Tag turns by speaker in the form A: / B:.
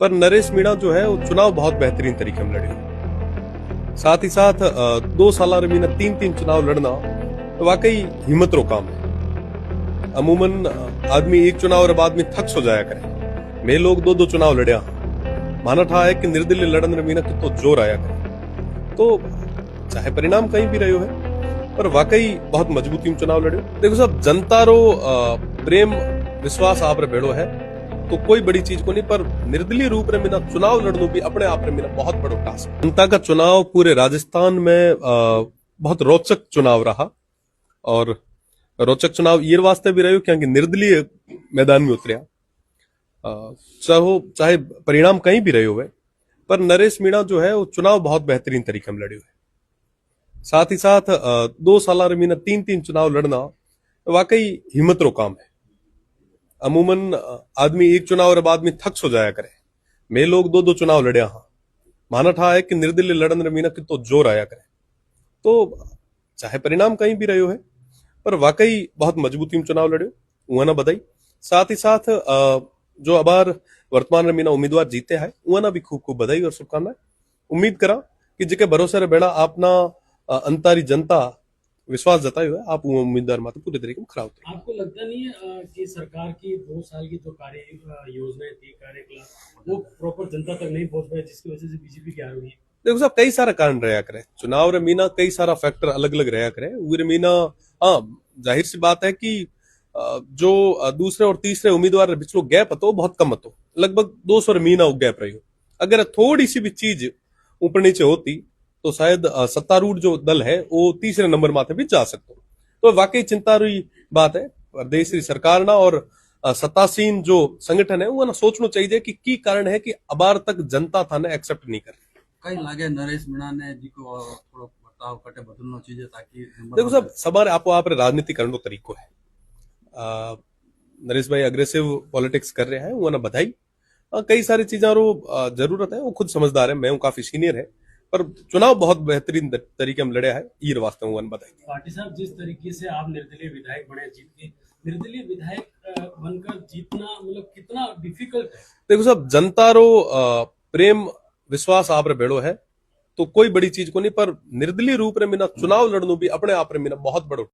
A: पर नरेश मीणा जो है वो चुनाव बहुत बेहतरीन तरीके में लड़े। साथ ही साथ 2 साल मीना 3 चुनाव लड़ना तो वाकई हिम्मत रो काम है। अमूमन आदमी एक चुनाव और बाद में थक सो जाया करे। मैं लोग 2 चुनाव लड़िया माना था है कि निर्दलीय लड़न मीना कि तो जोर आया करे। तो चाहे परिणाम कहीं भी रहो है पर वाकई बहुत मजबूती में चुनाव लड़ो। देखो साहब, जनता रो प्रेम विश्वास आप रे भेड़ो है तो कोई बड़ी चीज को नहीं, पर निर्दलीय रूप रे मीना चुनाव लड़नो भी अपने आप रे मीना बहुत बड़ो टास्क। जनता का चुनाव पूरे राजस्थान में बहुत रोचक चुनाव रहा और रोचक चुनाव ये वास्ते भी रहो क्योंकि निर्दलीय मैदान में उतरिया। चाहे परिणाम कहीं भी रहो है पर नरेश मीणा जो है वो चुनाव बहुत बेहतरीन तरीके में लड़े हुए। साथ ही साथ 2 साल मीना 3 चुनाव लड़ना वाकई हिम्मत रो काम है। अमूमन आदमी एक चुनाव और बाद में थक सो जाया करे। मैं लोग 2 चुनाव लड़िया माना था है कि निर्दलीय लड़न मीना कि तो जोर आया करे। तो चाहे परिणाम कहीं भी रहो है पर वाकई बहुत मजबूती में चुनाव लड़ो, उहा ना बधाई। साथ ही साथ जो अबार वर्तमान रे मीना उम्मीदवार जीते हैं उहा ना भी खूब खूब बधाई और शुभकामनाएं। उम्मीद करा कि जेके भरोसे रे बेड़ा आपना अंतारी जनता विश्वास जतायो है, आप उम्मीदवार माते पूरे तरीके में खरा उतरे।
B: आपको लगता नहीं है कि सरकार की 2 साल की जो कार्य योजनाएं थी, कार्यकलाप वो प्रॉपर जनता तक नहीं पहुंच पाए, जिसकी वजह से बीजेपी की हार हुई है?
A: देखो साहब, कई सारा कारण रहा करे चुनाव रे मीना, कई सारा फैक्टर अलग अलग रहा करे उरे मीना। हाँ, जाहिर सी बात है कि जो दूसरे और तीसरे उम्मीदवार पिछलो गैप હતો बहुत कम હતો, लगभग 200 मीना वो गैप रही। अगर थोड़ी सी भी चीज ऊपर नीचे होती तो शायद सत्तारूढ़ जो दल है वो तीसरे नंबर माथे भी जा सकते। तो वाकई चिंता रही बात है। प्रदेश की सरकार ना और सत्तासीन जो संगठन है वो ना सोचना चाहिए कि की कारण है कि अबार तक जनता था ना एक्सेप्ट नहीं कर।
C: कई लागे नरेश मीणा ने जी को थोड़ो बर्ताव कटे बदलना चाहिए ताकि
A: देखो साहब, सवार आपको आप राजनीति करने का तरीको है। नरेश भाई अग्रेसिव पॉलिटिक्स कर रहे हैं, वो ना बधाई। कई सारी चीजों रो जरूरत है, वो खुद समझदार है, मैं हूँ काफी सीनियर है, पर चुनाव बहुत बेहतरीन तरीके में लड़े है ये वास्तव में बधाई।
B: पार्टी साहब, जिस तरीके से आप निर्दलीय विधायक बने, जीत के निर्दलीय विधायक बनकर जीतना मतलब कितना डिफिकल्ट है?
A: देखो साहब, जनता रो प्रेम विश्वास आप रे भेड़ो है तो कोई बड़ी चीज को नहीं, पर निर्दलीय रूप रे मीना चुनाव लड़नो भी अपने आप रे मीना बहुत बड़ो